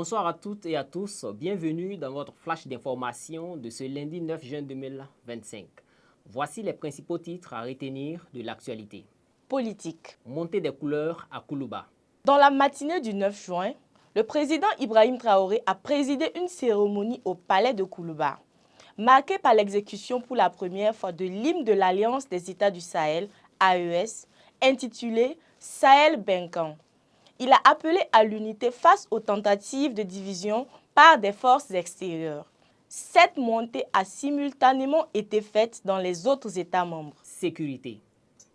Bonsoir à toutes et à tous, bienvenue dans votre flash d'information de ce lundi 9 juin 2025. Voici les principaux titres à retenir de l'actualité. Politique. Montée des couleurs à Koulouba. Dans la matinée du 9 juin, le président Ibrahim Traoré a présidé une cérémonie au palais de Koulouba, marquée par l'exécution pour la première fois de l'hymne de l'Alliance des États du Sahel, AES, intitulé Sahel-Benkan. Il a appelé à l'unité face aux tentatives de division par des forces extérieures. Cette montée a simultanément été faite dans les autres États membres. Sécurité.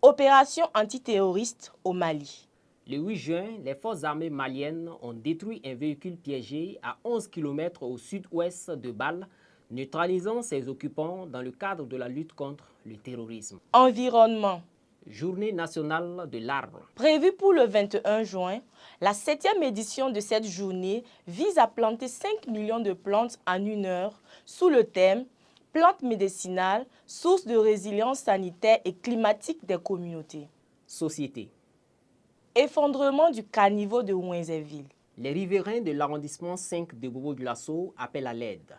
Opération antiterroriste au Mali. Le 8 juin, les forces armées maliennes ont détruit un véhicule piégé à 11 km au sud-ouest de Bâle, neutralisant ses occupants dans le cadre de la lutte contre le terrorisme. Environnement. Journée nationale de l'arbre. Prévue pour le 21 juin, la 7e édition de cette journée vise à planter 5 millions de plantes en 1 heure sous le thème « Plantes médicinales, source de résilience sanitaire et climatique des communautés ». Société. Effondrement du caniveau de Ouenzéville. Les riverains de l'arrondissement 5 de Bobo-Dioulasso appellent à l'aide.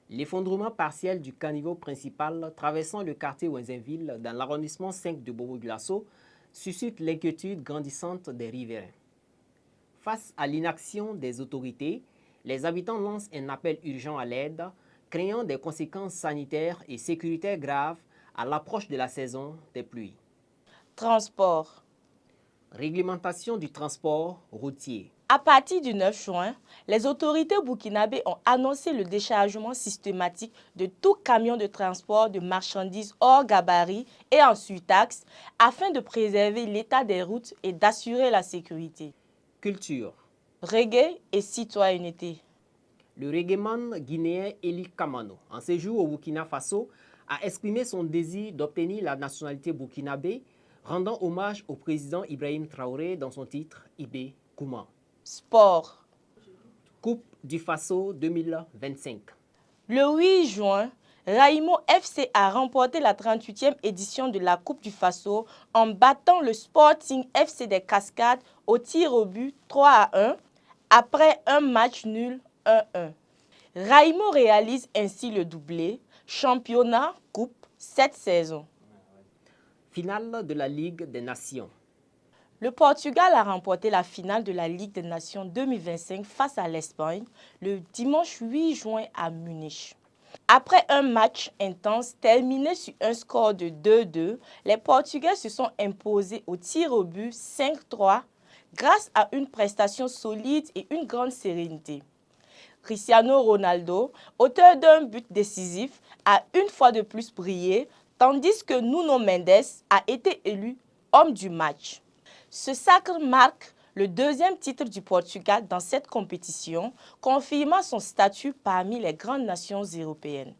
L'effondrement partiel du caniveau principal traversant le quartier Ouenzéville dans l'arrondissement 5 de Bobo-Dioulasso suscite l'inquiétude grandissante des riverains. Face à l'inaction des autorités, les habitants lancent un appel urgent à l'aide, craignant des conséquences sanitaires et sécuritaires graves à l'approche de la saison des pluies. Transport. Réglementation du transport routier. À partir du 9 juin, les autorités burkinabées ont annoncé le déchargement systématique de tout camion de transport de marchandises hors gabarit et en surtaxe afin de préserver l'état des routes et d'assurer la sécurité. Culture. Reggae et citoyenneté. Le reggaeman guinéen Eli Kamano, en séjour au Burkina Faso, a exprimé son désir d'obtenir la nationalité burkinabé, rendant hommage au président Ibrahim Traoré dans son titre Ibé Kouma. Sport. Coupe du Faso 2025. Le 8 juin, Raïmo FC a remporté la 38e édition de la Coupe du Faso en battant le Sporting FC des Cascades au tir au but 3-1 après un match nul 1-1. Raïmo réalise ainsi le doublé championnat-coupe cette saison. Finale de la Ligue des Nations. Le Portugal a remporté la finale de la Ligue des Nations 2025 face à l'Espagne le dimanche 8 juin à Munich. Après un match intense terminé sur un score de 2-2, les Portugais se sont imposés au tir au but 5-3 grâce à une prestation solide et une grande sérénité. Cristiano Ronaldo, auteur d'un but décisif, a une fois de plus brillé, tandis que Nuno Mendes a été élu homme du match. Ce sacre marque le 2e titre du Portugal dans cette compétition, confirmant son statut parmi les grandes nations européennes.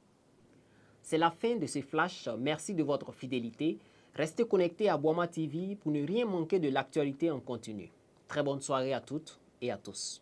C'est la fin de ce flash. Merci de votre fidélité. Restez connectés à Boama TV pour ne rien manquer de l'actualité en continu. Très bonne soirée à toutes et à tous.